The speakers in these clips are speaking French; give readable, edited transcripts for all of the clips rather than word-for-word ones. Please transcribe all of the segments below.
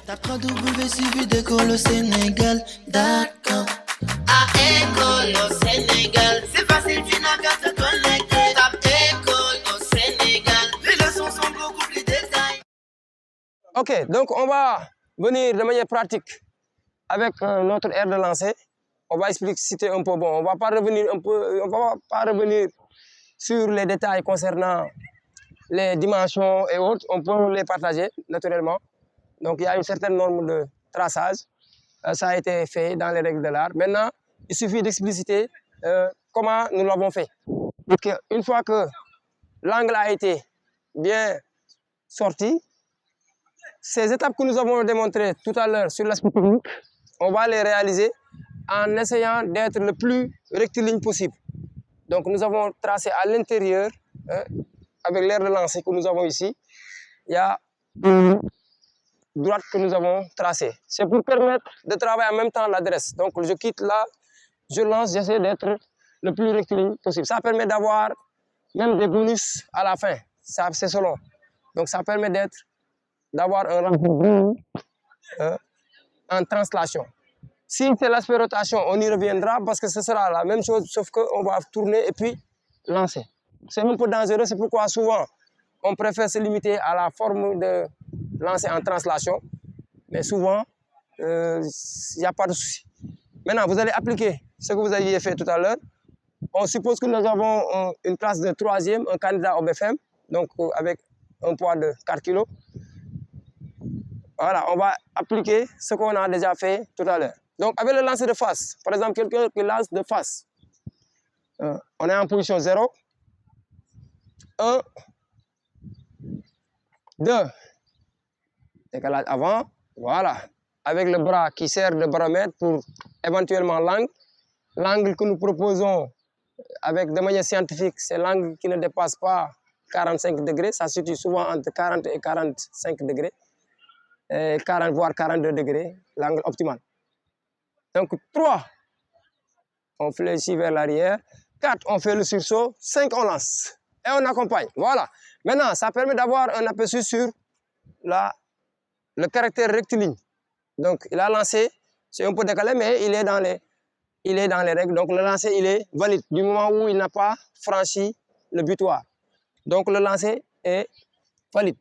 Tape W suivi d'école au Sénégal. D'accord. À école au Sénégal. C'est facile, tu n'as qu'à te connecter. Tape école au Sénégal. Les leçons sont beaucoup plus détaillées. Ok, donc on va venir de manière pratique avec notre aire de lancer. On va expliciter un peu. Bon, on va pas revenir sur les détails concernant les dimensions et autres. On peut les partager naturellement. Donc il y a une certaine norme de traçage. Ça a été fait dans les règles de l'art. Maintenant, il suffit d'expliciter comment nous l'avons fait. Donc, une fois que l'angle a été bien sorti, ces étapes que nous avons démontrées tout à l'heure sur l'aspect technique, on va les réaliser en essayant d'être le plus rectiligne possible. Donc nous avons tracé à l'intérieur, avec l'aire de lancer que nous avons ici, il y a une droite que nous avons tracée. C'est pour permettre de travailler en même temps l'adresse. Donc je quitte là, je lance, j'essaie d'être le plus rectiligne possible. Ça permet d'avoir même des bonus à la fin, c'est selon. Donc ça permet d'avoir un renfort en translation. Si c'est l'aspect rotation, on y reviendra parce que ce sera la même chose, sauf qu'on va tourner et puis lancer. C'est un peu dangereux, c'est pourquoi souvent on préfère se limiter à la forme de lancer en translation. Mais souvent, il n'y a pas de souci. Maintenant, vous allez appliquer ce que vous aviez fait tout à l'heure. On suppose que nous avons une classe de 3e, un candidat au BFM, donc avec un poids de 4 kg. Voilà, on va appliquer ce qu'on a déjà fait tout à l'heure. Donc, avec le lancer de face, par exemple, quelqu'un qui lance de face, on est en position 0, 1, 2, décalage avant, voilà, avec le bras qui sert de baromètre pour éventuellement l'angle. L'angle que nous proposons de manière scientifique, c'est l'angle qui ne dépasse pas 45 degrés, ça se situe souvent entre 40 et 45 degrés, et 40 voire 42 degrés, l'angle optimal. Donc 3, on fléchit vers l'arrière, 4, on fait le sursaut, 5, on lance et on accompagne. Voilà. Maintenant, ça permet d'avoir un aperçu sur le caractère rectiligne. Donc il a lancé, c'est un peu décalé, mais il est dans les règles. Donc le lancer, il est valide du moment où il n'a pas franchi le butoir. Donc le lancer est valide.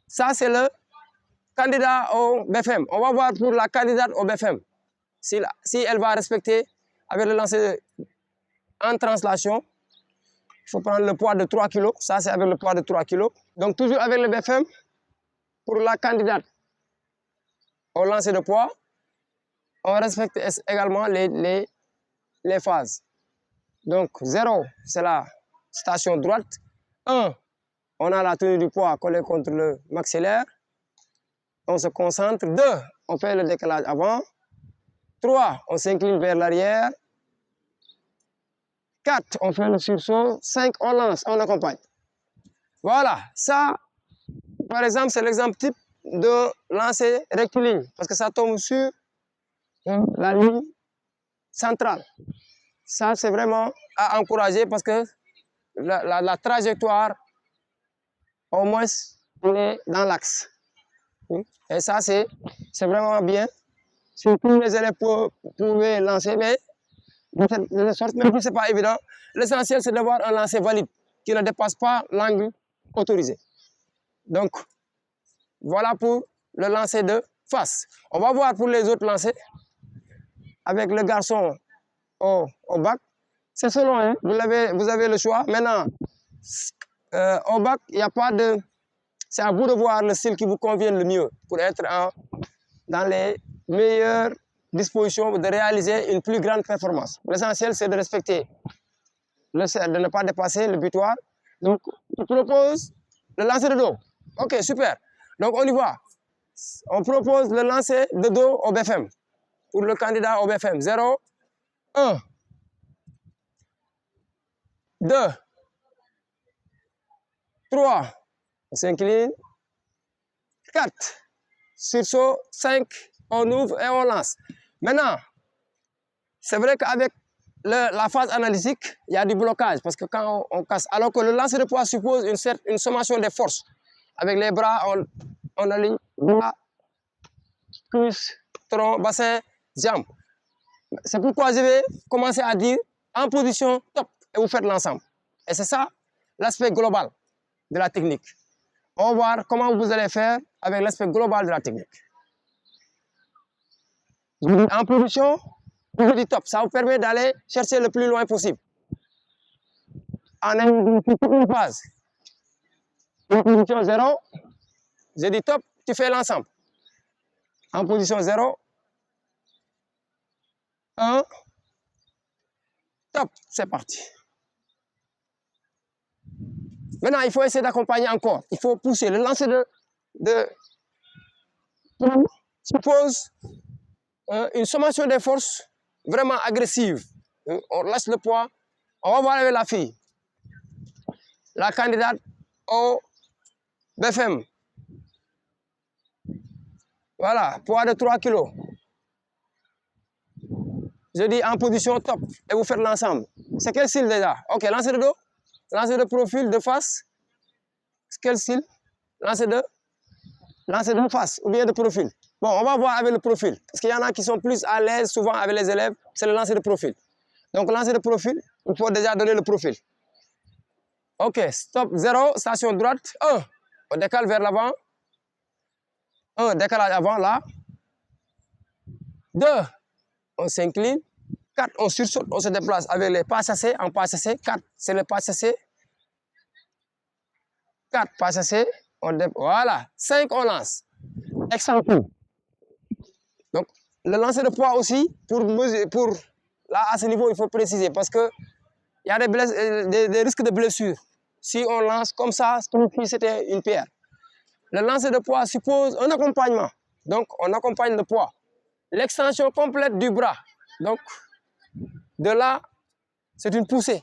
Ça, c'est le candidat au BFM. On va voir pour la candidate au BFM. Si elle va respecter avec le lancer en translation, il faut prendre le poids de 3 kg. Ça, c'est avec le poids de 3 kg. Donc, toujours avec le BFM, pour la candidate au lancer de poids, on respecte également les phases. Donc, 0, c'est la station droite. 1, on a la tenue du poids collée contre le maxillaire. On se concentre. 2, on fait le décalage avant. 3, on s'incline vers l'arrière. 4, on fait le sursaut. 5, on lance, on accompagne. Voilà, ça, par exemple, c'est l'exemple type de lancer rectiligne, parce que ça tombe sur la ligne centrale. Ça, c'est vraiment à encourager parce que la trajectoire, au moins, elle est dans l'axe. Et ça, c'est vraiment bien. Si tous les élèves pouvaient lancer, mais de cette sorte, même si ce n'est pas évident, l'essentiel, c'est d'avoir un lancer valide qui ne dépasse pas l'angle autorisé. Donc, voilà pour le lancer de face. On va voir pour les autres lancers avec le garçon au bac. C'est selon, hein? Vous avez le choix. Maintenant, au bac, il n'y a pas de... C'est à vous de voir le style qui vous convient le mieux pour être dans les meilleures dispositions de réaliser une plus grande performance. L'essentiel, c'est de respecter, de ne pas dépasser le butoir. Donc, je propose le lancer de dos. Ok, super. Donc, on y va. On propose le lancer de dos au BFM. Pour le candidat au BFM. 0, 1, 2, 3, on s'incline. 4, sursaut. 5, on ouvre et on lance. Maintenant, c'est vrai qu'avec la phase analytique, il y a du blocage parce que quand on casse, alors que le lancer de poids suppose une sommation des forces. Avec les bras, on aligne bras, cuisse, tronc, bassin, jambes. C'est pourquoi je vais commencer à dire en position top et vous faites l'ensemble. Et c'est ça l'aspect global de la technique. On va voir comment vous allez faire avec l'aspect global de la technique. En position, je dis top, ça vous permet d'aller chercher le plus loin possible. En une phase. En position 0, je dis top, tu fais l'ensemble. En position 0, 1, top, c'est parti. Maintenant, il faut essayer d'accompagner encore. Il faut pousser. Le lancer de suppose une sommation des forces vraiment agressive. On lâche le poids. On va voir avec la fille. La candidate au BFM. Voilà, poids de 3 kg. Je dis en position top et vous faites l'ensemble. C'est quel style déjà? Ok, lancer de dos, lancer de profil, de face. Quel style? Lancer de face ou bien de profil. Bon, on va voir avec le profil. Parce qu'il y en a qui sont plus à l'aise souvent avec les élèves, c'est le lancer de profil. Donc, lancer de profil, il faut déjà donner le profil. Ok, stop, 0, station droite, 1. On décale vers l'avant. 1, décalage avant, là. 2, on s'incline. 4, on sursaute, on se déplace avec les pas chassés en pas chassé. 4, c'est le pas chassé. 4, pas chassé. Voilà. 5, on lance. Exemple. Donc, le lancer de poids aussi, là, à ce niveau, il faut préciser parce qu'il y a des risques de blessure. Si on lance comme ça, comme si c'était une pierre. Le lancer de poids suppose un accompagnement. Donc, on accompagne le poids. L'extension complète du bras. Donc, de là, c'est une poussée.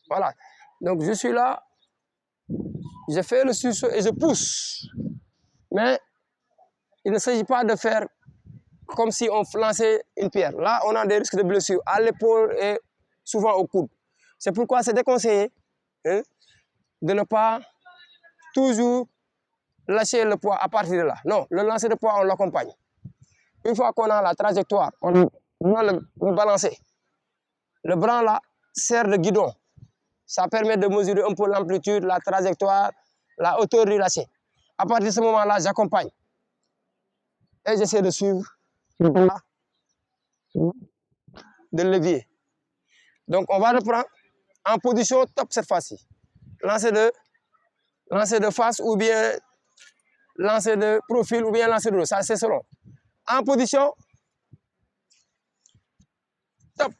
Voilà. Donc, je suis là, je fais le sursaut et je pousse. Mais il ne s'agit pas de faire comme si on lançait une pierre. Là, on a des risques de blessure à l'épaule et souvent au coude. C'est pourquoi c'est déconseillé de ne pas toujours lâcher le poids à partir de là. Non, le lancer de poids, on l'accompagne. Une fois qu'on a la trajectoire, on a le balancer. Le bras là sert de guidon. Ça permet de mesurer un peu l'amplitude, la trajectoire, la hauteur du lâcher. À partir de ce moment-là, j'accompagne. Et j'essaie de suivre de levier. Donc, on va reprendre en position top cette fois-ci. Lancer de face ou bien lancer de profil ou bien lancer de dos. Ça, c'est selon. En position top.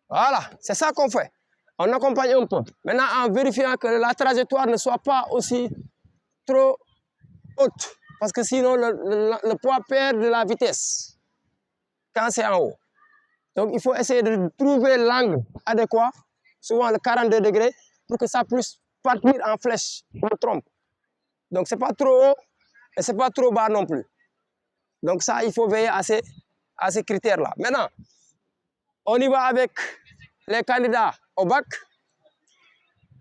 Voilà, c'est ça qu'on fait. On accompagne un peu. Maintenant, en vérifiant que la trajectoire ne soit pas aussi trop haute. Parce que sinon, le poids perd de la vitesse quand c'est en haut. Donc, il faut essayer de trouver l'angle adéquat, souvent le 42 degrés, pour que ça puisse partir en flèche, en trompe. Donc, ce n'est pas trop haut et ce n'est pas trop bas non plus. Donc, ça, il faut veiller à ces critères-là. Maintenant, on y va avec les candidats au bac.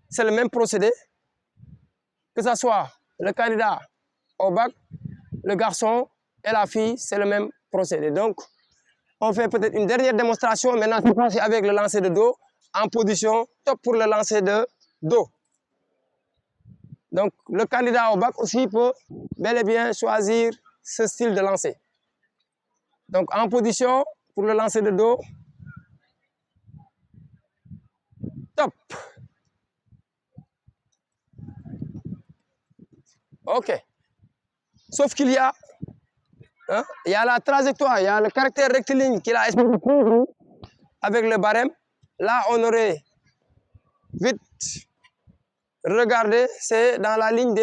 C'est le même procédé. Que ce soit le candidat au bac, le garçon et la fille, c'est le même procédé. Donc, on fait peut-être une dernière démonstration. Maintenant, c'est avec le lancer de dos en position top pour le lancer de dos. Donc, le candidat au bac aussi peut bel et bien choisir ce style de lancer. Donc, en position pour le lancer de dos. Top. OK. Sauf qu'il y a la trajectoire, il y a le caractère rectiligne qu'il a expliqué avec le barème. Là, on aurait vite regardé, c'est dans la ligne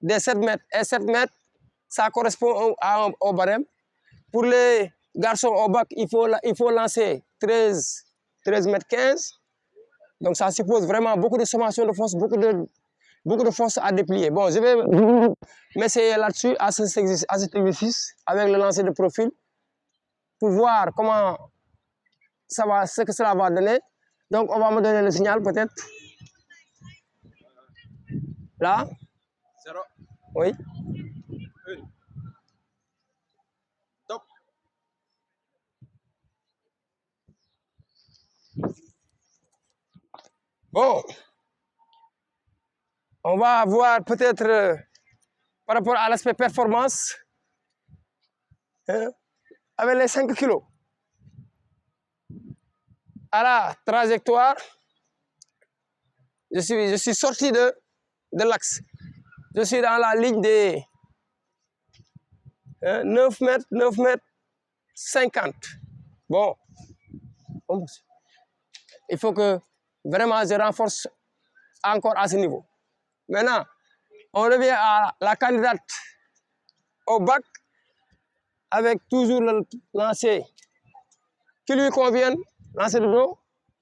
des 7 mètres. Et 7 mètres, ça correspond au barème. Pour les garçons au bac, il faut lancer 13 mètres 15. Donc, ça suppose vraiment beaucoup de sommation de force, beaucoup de force à déplier. Bon, je vais m'essayer là-dessus, à cet exercice, avec le lancer de profil, pour voir comment ce que cela va donner. Donc, on va me donner le signal peut-être. Là. 0. Oui. 1. Top. Bon. On va voir peut-être par rapport à l'aspect performance, hein, avec les 5 kilos. À la trajectoire, je suis sorti de l'axe. Je suis dans la ligne des 9 mètres 50. Bon, il faut que vraiment je renforce encore à ce niveau. Maintenant, on revient à la candidate au bac avec toujours le lancer qui lui convient, lancer de dos,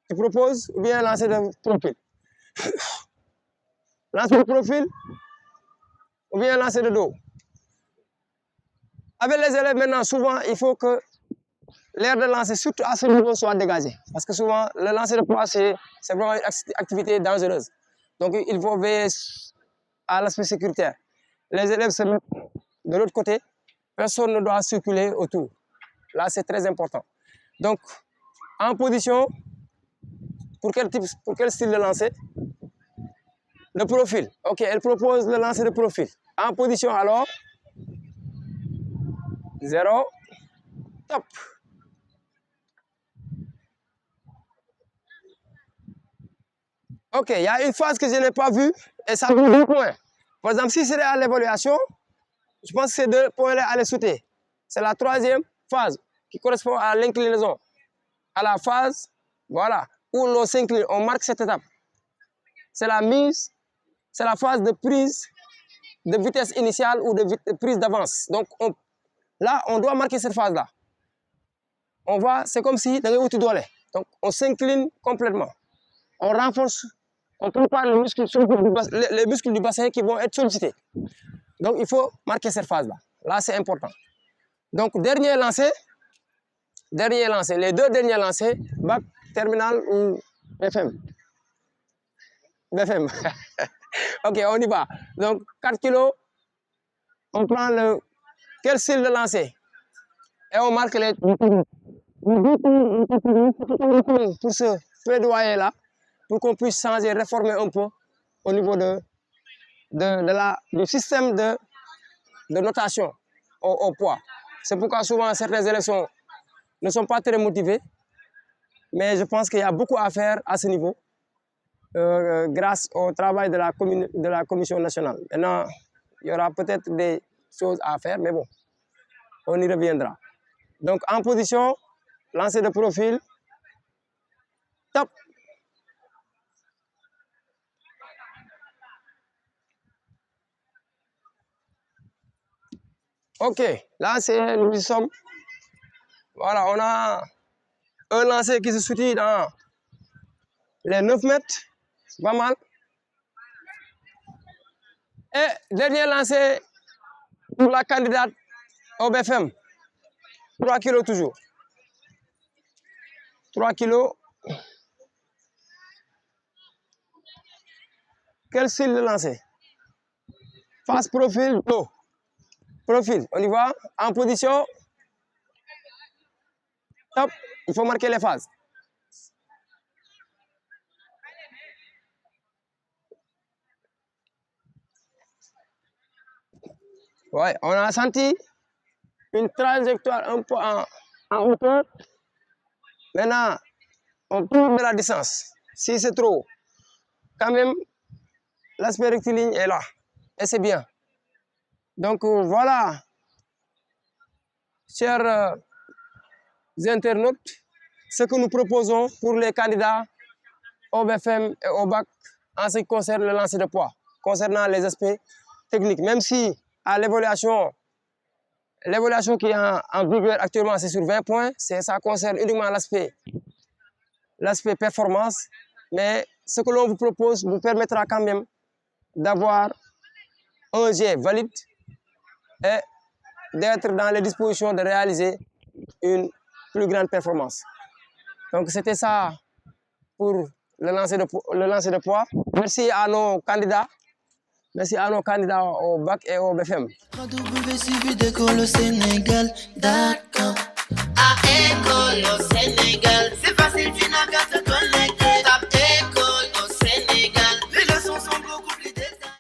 tu proposes, ou bien lancer de profil. Lancer de profil, ou bien lancer de dos. Avec les élèves maintenant, souvent, il faut que l'air de lancer, surtout à ce niveau, soit dégagé. Parce que souvent, le lancer de poids, c'est vraiment une activité dangereuse. Donc, il faut veiller à l'aspect sécuritaire. Les élèves se mettent de l'autre côté, personne ne doit circuler autour. Là, c'est très important. Donc, en position, pour quel style de lancer? Le profil. Ok, elle propose le lancer de profil. En position alors, 0, top. Ok, il y a une phase que je n'ai pas vue et ça vaut 2 points. Par exemple, si c'est à l'évaluation, je pense que ces 2 points-là à les sauter. C'est la 3e phase qui correspond à l'inclinaison. À la phase, voilà, où l'on s'incline, on marque cette étape. C'est la mise, c'est la phase de prise de vitesse initiale ou de prise d'avance. Donc là, on doit marquer cette phase-là. On voit, c'est comme si dans le doit. Donc on s'incline complètement. On renforce, on prépare les muscles du bassin qui vont être sollicités. Donc il faut marquer cette phase-là. Là, c'est important. Donc dernier lancé, les 2 derniers lancés, bac, terminal ou BFM. BFM. Ok, on y va. Donc 4 kilos, on prend quel style de lancer et on marque les pour ce plaidoyer-là, pour qu'on puisse changer, réformer un peu au niveau du système de notation au poids. C'est pourquoi souvent certains élèves ne sont pas très motivés, mais je pense qu'il y a beaucoup à faire à ce niveau grâce au travail de la commission nationale. Maintenant, il y aura peut-être des choses à faire, mais bon, on y reviendra. Donc en position, lancer de profil, top. Ok, là nous sommes, voilà, on a un lancer qui se situe dans les 9 mètres, c'est pas mal. Et dernier lancer pour la candidate au BFM, 3 kilos toujours. 3 kilos. Quel style de lancer? Face profil, dos. Profil, on y va, en position. Top, il faut marquer les phases. Ouais, on a senti une trajectoire un peu en hauteur. Maintenant, on tourne de la distance. Si c'est trop, quand même, l'aspect rectiligne est là. Et c'est bien. Donc voilà, chers internautes, ce que nous proposons pour les candidats au BFM et au bac en ce qui concerne le lancer de poids, concernant les aspects techniques. Même si à l'évaluation qui est en vigueur actuellement, c'est sur 20 points, ça concerne uniquement l'aspect performance, mais ce que l'on vous propose vous permettra quand même d'avoir un G valide et d'être dans les dispositions de réaliser une plus grande performance. Donc c'était ça pour le lancer de poids. Merci à nos candidats Merci à nos candidats au bac et au BFM. www.suividécole au Sénégal.com